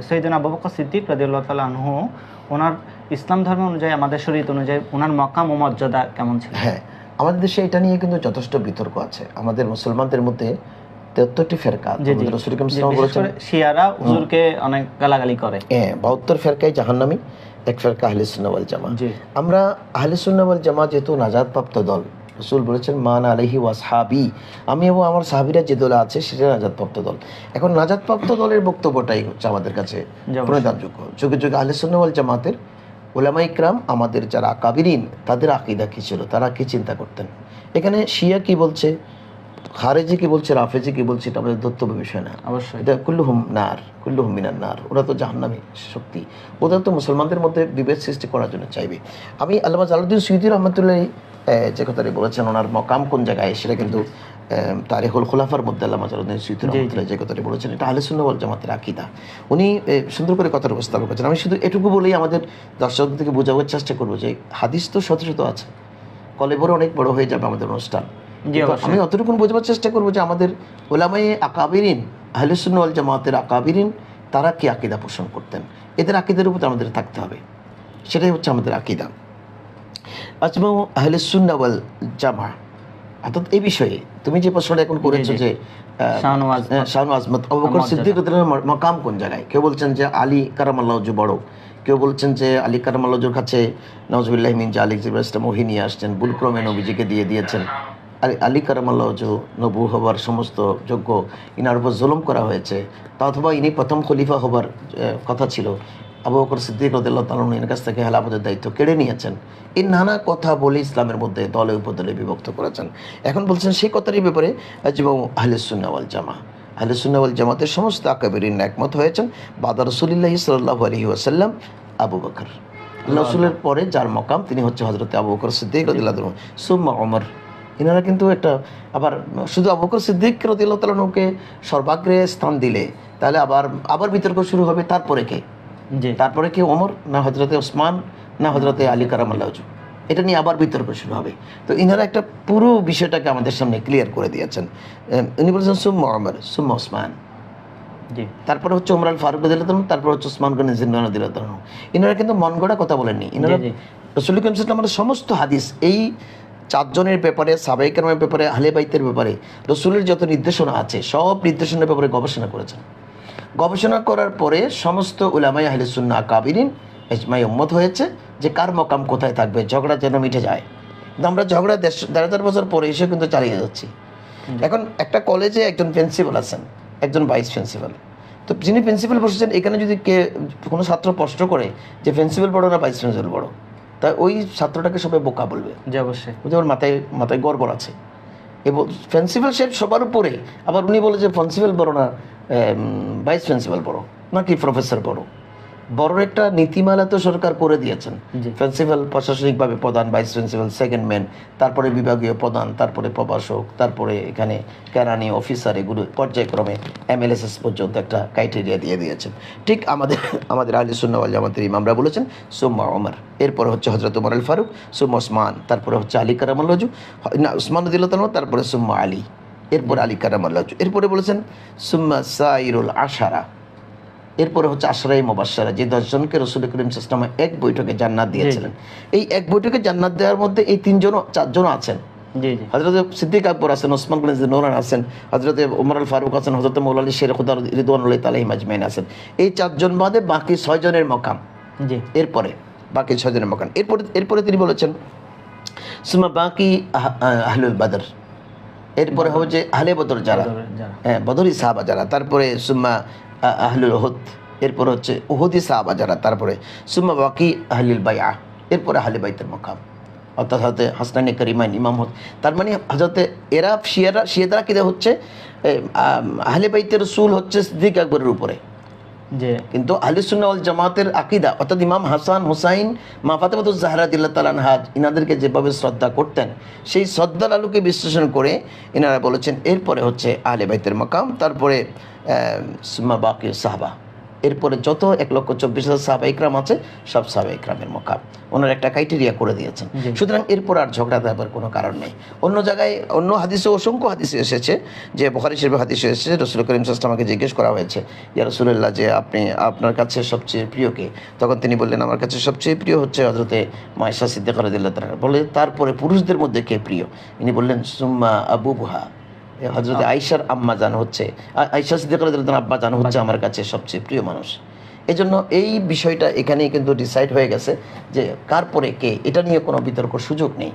সৈয়দনা আবু বকর সিদ্দিক রাদিয়াল্লাহু তাআলা আনহু ওনার ইসলাম ধর্ম অনুযায়ী, আমাদের শরীয়ত অনুযায়ী ওনার মাকাম ও মর্যাদা কেমন ছিল? হ্যাঁ, আমাদের দেশে এটা নিয়ে কিন্তু যথেষ্ট বিতর্ক আছে। আমাদের মুসলমানদের মধ্যে 73টি ফেরকা, রাসূল করিম সাল্লাল্লাহু আলাইহি ওয়াসাল্লাম শিয়ারা হুজুরকে অনেক গালাগালি করে। 72 ফেরকায় জাহান্নামী, এক ফেরকা আহলে সুন্নাহ ওয়াল জামাত। আমরা আহলে সুন্নাহ ওয়াল জামাত যেহেতু নাজাতপ্রাপ্ত দল, রাসূল বলেছেন মান আলাইহি ওয়াসহাবি, আমি এবং আমার সাহাবীরা যে দলে আছে সেটা নাজাতপ্রাপ্ত দল। এখন নাজাতপ্রাপ্ত দলের বক্তব্যটাই হচ্ছে আমাদের কাছে প্রণেতাযোগ্য। যুগে যুগে আহলে সুন্নাহ ওয়াল জামাতের উলামা ইকরাম, আমাদের যারা আকাবিরিন, তাদের আকীদা কি ছিল, তারা কি চিন্তা করতেন। এখানে শিয়া কি বলছে, খারেজি কি বলছে, রাফেজি কি বলছে, এটা আমাদের ধর্তব্য বিষয় না। অবশ্যই এটা কুল্লুহুম নার, কুল্লুহুম মিনান নার, ওরা তো জাহান্নামী শক্তি, ওরা তো মুসলমানদের মধ্যে বিভেদ সৃষ্টি করার জন্য চাইবে। আমি আল্লামা জালালউদ্দিন সুয়ুতী রহমাতুল্লাহ যে কথাটি বলেছেন, ওনার মকাম কোন জায়গায়, সেটা কিন্তু তারিখুল খুলাফার মধ্যে আল্লামা জালালউদ্দিন সুয়ুতী রহমাতুল্লাহ যে কথাটি বলেছেন, এটা আহলে সুন্নাহ ওয়াল জামাতের আকীদা। উনি সুন্দর করে কথাটা উপস্থাপন করেছেন। আমি শুধু এটুকু বলেই আমাদের দর্শকদেরকে বোঝাবার চেষ্টা করবো যে হাদিস তো শত শত আছে, কলেবরে অনেক বড় হয়ে যাবে আমাদের অনুষ্ঠান। আমি অতটুকু বোঝাবার চেষ্টা করবো যে আমাদের ওলামায়ে আকাবিরিন, আহলে সুন্নাহ ওয়াল জামাতের আকাবিরিন, তারা কি আকীদা পোষণ করতেন, এদের আকীদার উপর আমাদের থাকতে হবে, সেটাই হচ্ছে আমাদের আকীদা। আজমাউ আহলে সুন্নাহ ওয়াল জামা, অর্থাৎ এই বিষয়ে তুমি যে প্রশ্নটা এখন করেছো যে শাহনওয়াজ আজমত আবু বকর সিদ্দিক রাদিয়াল্লাহু আনহু মাকাম কোন জায়গায়, কেউ বলছেন যে আলী কারামাল্লাহু ওয়াজহু বড়, কেউ বলছেন যে আলী কারামাল্লাহু ওয়াজহুর কাছে নাউজুবিল্লাহি মিন জালিক জিবরাইল ওহী নিয়ে আসছেন, ভুলক্রমে নবীজিকে দিয়ে দিয়েছেন। আলী কারামাল্লাহু ওয়াজহু নবী হবার সমস্ত যোগ্য, ইনার উপর জুলুম করা হয়েছে, তা অথবা ইনি প্রথম খলিফা হবার কথা ছিল, আবু বকর সিদ্দিক রাদিয়াল্লাহু তাআলা এর কাছ থেকে খেলাফতের দায়িত্ব কেড়ে নিয়েছেন। এই নানা কথা বলে ইসলামের মধ্যে দলে উপদলে বিভক্ত করেছেন। এখন বলছেন সেই কথারই ব্যাপারে এবং আহলে সুন্নাহ ওয়াল জামা, আহলে সুন্নাহ ওয়াল জামাতের সমস্ত আকাবিরিন একমত হয়েছেন। বাদা রাসূলুল্লাহি সাল্লাল্লাহু আলাইহি ওয়াসাল্লাম আবু বকর, রাসূলের পরে যার মকাম তিনি হচ্ছে হযরত আবু বকর সিদ্দিক রাদিয়াল্লাহু আনহু, সুম্মা ওমর। এনারা কিন্তু একটা আবার শুধু আবু বকর সিদ্দিক রাদিয়াল্লাহু তাআলা আনহুকে সর্বাগ্রে স্থান দিলে তাহলে আবার বিতর্ক শুরু হবে, তারপরে কে, তারপরে কি ওমর, না হযরতে ওসমান, না হযরতে আলী কারামাল্লাহু ওয়াজহু, এটা নিয়ে আবার বিতর্ক শুরু হবে। তো ইনারা একটা পুরো বিষয়টাকে আমাদের সামনে ক্লিয়ার করে দিয়েছেন। উনি বলেছেন সুম্মা ওমর, সুম্মা ওসমান, তারপরে হচ্ছে ওমর আল ফারুক রাদিয়াল্লাহু আনহু, তারপর হচ্ছে ওসমান গনি জিন্নাহ রাদিয়াল্লাহু আনহু। ইনারা কিন্তু মন গড়া কথা বলেননি। ইনারা রাসূল করিম সাল্লাল্লাহু আলাইহি ওয়াসাল্লামের সমস্ত হাদিস, এই চারজনের ব্যাপারে, সাহাবায়ে কেরামের ব্যাপারে, আহলে বাইতের ব্যাপারে রাসূলের যত নির্দেশনা আছে সব নির্দেশনার ব্যাপারে গবেষণা করেছেন। গবেষণা করার পরে সমস্ত উলামায়ে আহলে সুন্নাহ আকাবিরিন ইজমাই উম্মত হয়েছে যে কার মকাম কোথায় থাকবে, ঝগড়া যেন মিটে যায়। কিন্তু আমরা ঝগড়া ১,৫০০ বছর পরে এসে কিন্তু চালিয়ে যাচ্ছি। এখন একটা কলেজে একজন প্রিন্সিপাল আছেন, একজন ভাইস প্রিন্সিপাল, তো যিনি প্রিন্সিপাল বসেছেন, এখানে যদি কোনো ছাত্র প্রশ্ন করে যে প্রিন্সিপাল বড় না ভাইস প্রিন্সিপাল বড়, তাই ওই ছাত্রটাকে সবাই বোকা বলবে, যে অবশ্যই ওর মাথায় গড়বড় আছে। এবং প্রিন্সিপাল সাহেব সবার উপরে, আবার উনি বলে যে প্রিন্সিপাল বড় না ভাইস প্রিন্সিপাল বড়, নাকি প্রফেসর বড়। বড় একটা নীতিমালা তো সরকার করে দিয়েছেন, প্রিন্সিপাল প্রশাসনিকভাবে প্রধান, ভাইস প্রিন্সিপাল সেকেন্ড ম্যান, তারপরে বিভাগীয় প্রধান, তারপরে প্রভাষক, তারপরে এখানে কেরানি অফিসার, এগুলো পর্যায়ক্রমে MLSS পর্যন্ত একটা ক্রাইটেরিয়া দিয়ে দিয়েছেন। ঠিক আমাদের আহলে সুন্নাহ ওয়াল জামাতের ইমামরা বলেছেন সুম্মা ওমর, এরপরে হচ্ছে হযরত ওমর আল ফারুক, সুম্মা ওসমান, তারপরে হচ্ছে আলী কারামাল্লাহু ওয়াজহু, না ওসমান রাদিয়াল্লাহু তাআলা, তারপরে সুম্মা আলী, এরপরে আলী কারামাল্লাহু ওয়াজহু, এরপরে বলেছেন সুম্মা সাইরুল আশারা, এরপরে হচ্ছে আশরায়ে মুবাশশারা, যে 10 জনকে রাসূল করিম সাল্লাল্লাহু আলাইহি ওয়াসাল্লাম এক বৈঠকে জান্নাত দিয়েছিলেন। এই এক বৈঠকে জান্নাত দেওয়ার মধ্যে এই 4জন আছেন। হযরত সিদ্দিক আকবর আছেন, ওসমান গনি জিন্নাহ আছেন, হযরত ওমর আল ফারুক আছেন, হযরত মাওলানা শেখ খুদা রিদওয়ানুল্লাহি তাআলা আজমাইন আছেন। এই 4 জন বাদে বাকি 6 জনের মকাম, এরপরে বাকি 6 জনের মকাম। এরপরে তিনি বলেছেন সুম্মা বাকি আহলুল বদর, এরপরে হবে যে আহলে বদর যারা, বদরি সাহাবা যারা, তারপরে সুম্মা আহলুল উহুদ, এরপর হচ্ছে উহুদি সাহাবা যারা, তারপরে সুম্মা বাকি আহলুল বাইআ, এরপরে আহলে বাইতের মকাম, অর্থাৎ হযরত হাসানে কারিমাইন ইমাম হত। তার মানে হযরতে এরা শিয়ারা কি হচ্ছে আহলে বাইতের রাসূল হচ্ছে সিদ্দিক আকবরের উপরে, কিন্তু আহলে সুন্নাহ ওয়াল জামাতের আকীদা, অর্থাৎ ইমাম হাসান হুসাইন, মা ফাতেমাতুজ জাহরা রাদিয়াল্লাহু তাআলা আনহা, ইনাদেরকে যেভাবে শ্রদ্ধা করতেন, সেই শ্রদ্ধার আলোকে বিশ্লেষণ করে ইনারা বলেছেন এরপরে হচ্ছে আহলে বাইতের মাকাম, তারপরে সুম্মা বাকি সাহাবা, এরপরে যত 1,24,000 সাহাবা ইকরাম আছে সব সাহাবা ইকরামের মকাম ওনার একটা ক্রাইটেরিয়া করে দিয়েছেন। সুতরাং এরপর আর ঝগড়া দেওয়ার কোনো কারণ নেই। অন্য জায়গায় অন্য হাদিসে অসংখ্য হাদিসে এসেছে, যে বুখারী শরীফে হাদিসে এসেছে, রাসূল করিম সাল্লাল্লাহু আলাইহি ওয়াসাল্লামকে জিজ্ঞেস করা হয়েছে, ইয়া রাসূলুল্লাহ, যে আপনার কাছে সবচেয়ে প্রিয় কে? তখন তিনি বললেন, আমার কাছে সবচেয়ে প্রিয় হচ্ছে হযরতে মায়েশা সিদ্দিকা রাদিয়াল্লাহু তাআলা। বলে তারপরে পুরুষদের মধ্যে কে প্রিয়? ইনি বললেন সুম্মা আবুহা, হযরতে আয়েশার আম্মা জান হচ্ছে, আয়েশা সিদ্দিকা রাদিয়াল্লাহু তাআলা আব্বা জান হচ্ছে আমার কাছে সবচেয়ে প্রিয় মানুষ। এজন্য এই বিষয়টা এখানেই কিন্তু ডিসাইড হয়ে গেছে যে কার পরে কে, এটা নিয়ে কোনো বিতর্ক সুযোগ নেই।